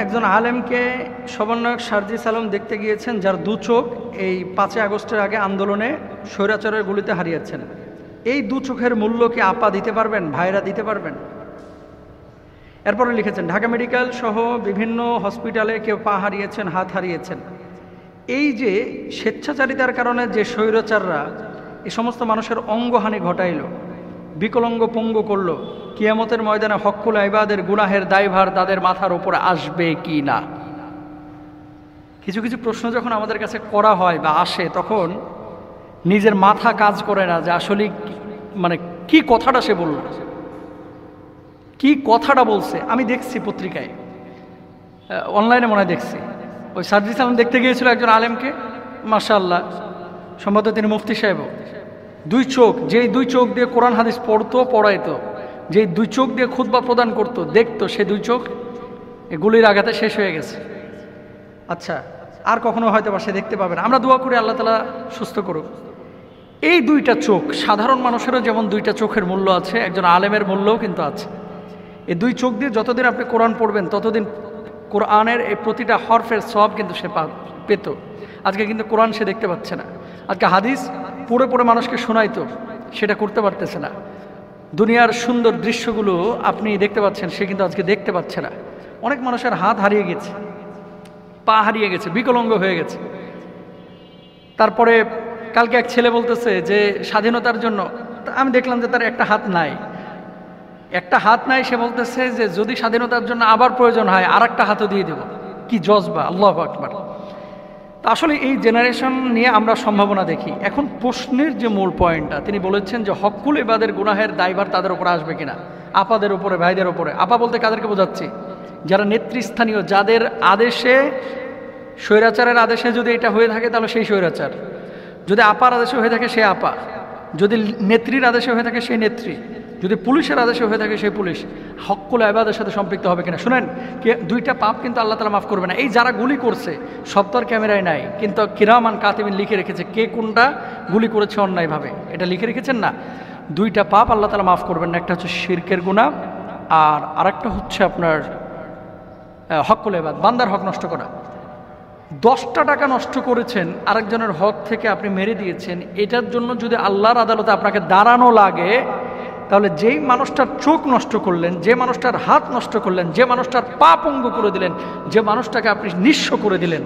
একজন আলেমকে সমন্বয়ক সার্জিস আলম দেখতে গিয়েছেন, যার দু চোখ এই 5ই আগস্টের আগে আন্দোলনে স্বৈরাচারের গুলিতে হারিয়েছেন। এই দু চোখের মূল্য কি আপা দিতে পারবেন, ভাইরা দিতে পারবেন? এরপরে লিখেছেন, ঢাকা মেডিকেল সহ বিভিন্ন হসপিটালে কেউ পা হারিয়েছেন, হাত হারিয়েছেন। এই যে স্বেচ্ছাচারিতার কারণে যে স্বৈরাচাররা এই সমস্ত মানুষের অঙ্গহানি ঘটাইল, বিকলাঙ্গ পঙ্গু করল, কিয়ামতের ময়দানে হক্কুল ইবাদের গুনাহের দায়ভার তাদের মাথার উপরে আসবে কি না? কিছু কিছু প্রশ্ন যখন আমাদের কাছে করা হয় বা আসে, তখন নিজের মাথা কাজ করে না যে আসলে মানে কি কথাটা সে বলল, কি কথাটা বলছে। আমি দেখছি পত্রিকায়, অনলাইনে মনে হয় দেখছি, ওই সার্জিস আলম দেখতে গিয়েছিল একজন আলেমকে, মাশাআল্লাহ, সম্ভবত তিনি মুফতি সাহেবও। দুই চোখ, যেই দুই চোখ দিয়ে কোরআন হাদিস পড়তো, পড়াইতো, যেই দুই চোখ দিয়ে খুতবা প্রদান করতো, দেখতো, সে দুই চোখ গুলির আঘাতে শেষ হয়ে গেছে। আচ্ছা, আর কখনো হয়তো বা সে দেখতে পাবে না। আমরা দোয়া করি আল্লাহ তাআলা সুস্থ করুক। এই দুইটা চোখ, সাধারণ মানুষেরও যেমন দুইটা চোখের মূল্য আছে, একজন আলেমের মূল্যও কিন্তু আছে। এই দুই চোখ দিয়ে যতদিন আপনি কোরআন পড়বেন, ততদিন কোরআনের এই প্রতিটা হরফের সওয়াব কিন্তু সে পেত। আজকে কিন্তু কোরআন সে দেখতে পাচ্ছে না। আজকে হাদিস পড়ে পড়ে মানুষকে শোনাইতো, সেটা করতে পারতেছে না। দুনিয়ার সুন্দর দৃশ্যগুলো আপনি দেখতে পাচ্ছেন, সে কিন্তু আজকে দেখতে পাচ্ছে না। অনেক মানুষের হাত হারিয়ে গেছে, পা হারিয়ে গেছে, বিকলাঙ্গ হয়ে গেছে। তারপরে কালকে এক ছেলে বলতেছে যে স্বাধীনতার জন্য, আমি দেখলাম যে তার একটা হাত নাই, সে বলতেছে যে যদি স্বাধীনতার জন্য আবার প্রয়োজন হয় আর একটা হাতও দিয়ে দেব। কি জজবা, আল্লাহু আকবার। আসলে এই জেনারেশন নিয়ে আমরা সম্ভাবনা দেখি। এখন প্রশ্নের যে মূল পয়েন্টটা, তিনি বলেছেন যে হক্কুল ইবাদের গুনাহের দায়ভার তাদের উপরে আসবে কিনা, আপাদের উপরে, ভাইদের উপরে। আপা বলতে কাদেরকে বোঝাচ্ছি? যারা নেতৃস্থানীয়, যাদের আদেশে, স্বৈরাচারের আদেশে যদি এটা হয়ে থাকে তাহলে সেই স্বৈরাচার, যদি আপার আদেশে হয়ে থাকে সে আপা, যদি নেত্রীর আদেশে হয়ে থাকে সেই নেত্রী, যদি পুলিশের আদেশে হয়ে থাকে সেই পুলিশ। হক্কুল ইবাদের সাথে সম্পৃক্ত হবে কিনা? শুনেন, দুইটা পাপ কিন্তু আল্লাহ তাআলা মাফ করবে না। এই যারা গুলি করছে, সব তো আর ক্যামেরায় নাই, কিন্তু কিরামান কাতিবিন লিখে রেখেছে কে কোনটা গুলি করেছে অন্যায়ভাবে, এটা লিখে রেখেছেন না। দুইটা পাপ আল্লাহ তাআলা মাফ করবেন না, একটা হচ্ছে শিরকের গুনাহ, আর আরেকটা হচ্ছে আপনার হক্কুল ইবাদ, বান্দার হক নষ্ট করা। 10টা টাকা নষ্ট করেছেন, আরেকজনের হক থেকে আপনি মেরে দিয়েছেন, এটার জন্য যদি আল্লাহর আদালতে আপনাকে দাঁড়ানো লাগে, তাহলে যেই মানুষটার চোখ নষ্ট করলেন, যে মানুষটার হাত নষ্ট করলেন, যে মানুষটার পা পঙ্গু করে দিলেন, যে মানুষটাকে আপনি নিঃস্ব করে দিলেন,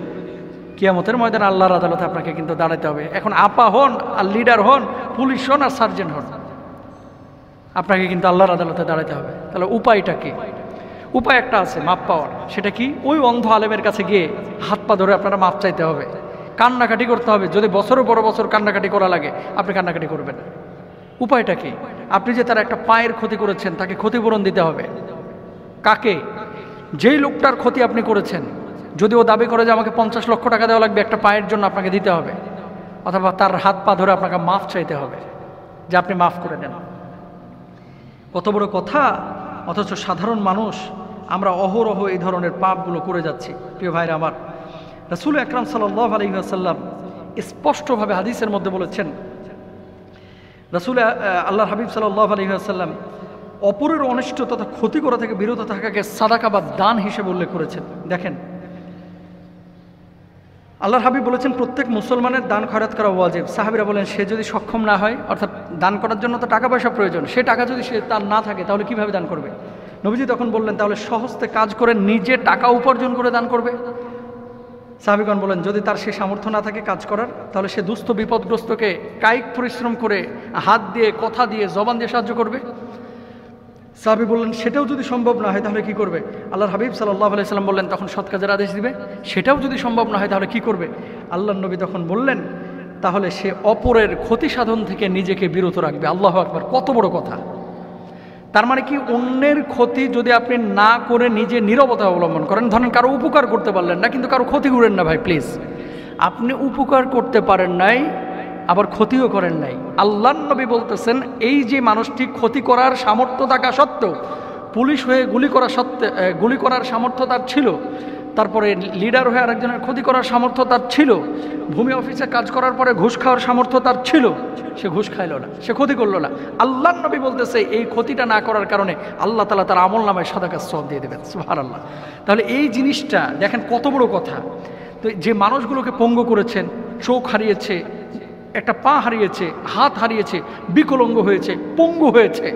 কিয়ামতের ময়দানে আল্লাহর আদালতে আপনাকে কিন্তু দাঁড়াতে হবে। এখন আপা হন আর লিডার হন, পুলিশ হন আর সার্জেন্ট হন, আপনাকে কিন্তু আল্লাহর আদালতে দাঁড়াতে হবে। তাহলে উপায়টা কি? উপায় একটা আছে মাপ পাওয়ার। সেটা কি? ওই অন্ধ আলেমের কাছে গিয়ে হাত পা ধরে আপনারা মাপ চাইতে হবে, কান্নাকাটি করতে হবে। যদি বছরের পর বছর কান্নাকাটি করা লাগে, আপনি কান্নাকাটি করবেন। উপায়টা কি? আপনি যে তার একটা পায়ের ক্ষতি করেছেন, তাকে ক্ষতিপূরণ দিতে হবে। কাকে? যেই লোকটার ক্ষতি আপনি করেছেন, যদি ও দাবি করে যে আমাকে 50 লক্ষ টাকা দেওয়া লাগবে একটা পায়ের জন্য, আপনাকে দিতে হবে। অথবা তার হাত পা ধরে আপনাকে মাফ চাইতে হবে, যে আপনি মাফ করে দেন। কত বড় কথা! অথচ সাধারণ মানুষ আমরা অহরহ এই ধরনের পাপগুলো করে যাচ্ছি। প্রিয় ভাইরা আমার, রাসূল আকরাম সাল্লাল্লাহু আলাইহি ওয়াসাল্লাম স্পষ্টভাবে হাদিসের মধ্যে বলেছেন, আল্লাহর হাবিব সাল্লাল্লাহু আলাইহি ওয়াসাল্লাম অপরের অনিষ্ট তথা ক্ষতি করা থেকে বিরত থাকাকে সাদাকা বা দান হিসেবে উল্লেখ করেছেন। দেখেন, আল্লাহর হাবিব বলেছেন প্রত্যেক মুসলমানের দান খয়রাত করা ওয়াজিব। সাহাবীরা বলেন, সে যদি সক্ষম না হয়, অর্থাৎ দান করার জন্য তো টাকা পয়সা প্রয়োজন, সে টাকা যদি সে তার না থাকে তাহলে কিভাবে দান করবে? নবীজি তখন বললেন, তাহলে স্বহস্তে কাজ করে নিজে টাকা উপার্জন করে দান করবে। সাহাবীগণ বলেন, যদি তার সে সামর্থ্য না থাকে কাজ করার, তাহলে সে দুস্থ বিপদগ্রস্তকে কায়িক পরিশ্রম করে, হাত দিয়ে, কথা দিয়ে, জবান দিয়ে সাহায্য করবে। সাহাবী বললেন, সেটাও যদি সম্ভব না হয় তাহলে কি করবে? আল্লাহর হাবিব সাল্লাল্লাহু আলাইহি সাল্লাম বললেন, তখন সৎ কাজের আদেশ দিবে। সেটাও যদি সম্ভব না হয় তাহলে কি করবে? আল্লাহর নবী তখন বললেন, তাহলে সে অপরের ক্ষতি সাধন থেকে নিজেকে বিরত রাখবে। আল্লাহু আকবার! কত বড় কথা! তার মানে কি, অন্যের ক্ষতি যদি আপনি না করে নিজে নীরবতা অবলম্বন করেন, ধরেন কারো উপকার করতে পারলেন না, কিন্তু কারো ক্ষতি করেন না। ভাই প্লিজ, আপনি উপকার করতে পারেন নাই, আবার ক্ষতিও করেন নাই। আল্লাহর নবী বলতেছেন, এই যে মানুষটি ক্ষতি করার সামর্থ্য থাকা সত্ত্বেও, পুলিশ হয়ে গুলি করার সামর্থ্য তার ছিল, তারপরে লিডার হয়ে আরেকজনের ক্ষতি করার সামর্থ্য তার ছিল, ভূমি অফিসে কাজ করার পরে ঘুষ খাওয়ার সামর্থ্য তার ছিল, সে ঘুষ খাইল না, সে ক্ষতি করলো না। আল্লাহর নবী বলতেছে এই ক্ষতিটা না করার কারণে আল্লাহ তাআলা তার আমল নামায় সাদাকার সওয়াব দিয়ে দেবেন, সুবহানাল্লাহ। তাহলে এই জিনিসটা দেখেন কত বড় কথা। তো যে মানুষগুলোকে পঙ্গু করেছেন, চোখ হারিয়েছে, একটা পা হারিয়েছে, হাত হারিয়েছে, বিকলাঙ্গ হয়েছে, পঙ্গু হয়েছে,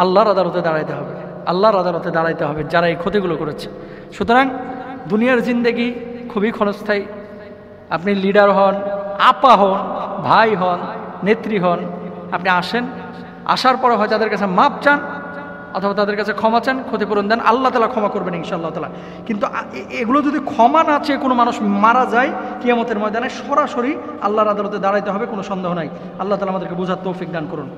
আল্লাহর আদালতে দাঁড়াইতে হবে, আল্লাহর আদালতে দাঁড়াইতে হবে যারা এই ক্ষতিগুলো করেছে। সুতরাং দুনিয়ার জিন্দেগি খুবই ক্ষণস্থায়ী। আপনি লিডার হন, আপা হন, ভাই হন, নেত্রী হন, আপনি আসেন, আসার পরে হয় তাদের কাছে মাপ চান অথবা তাদের কাছে ক্ষমা চান, ক্ষতিপূরণ দেন, আল্লাহ তাআলা ক্ষমা করবেন ইনশাআল্লাহ তাআলা। কিন্তু এগুলো যদি ক্ষমা না চেয়ে কোনো মানুষ মারা যায় কিয়ামতের ময়দানে সরাসরি আল্লাহর আদালতে দাঁড়াইতে হবে, কোনো সন্দেহ নাই। আল্লাহ তাআলা আমাদেরকে বোঝার তৌফিক দান করুন।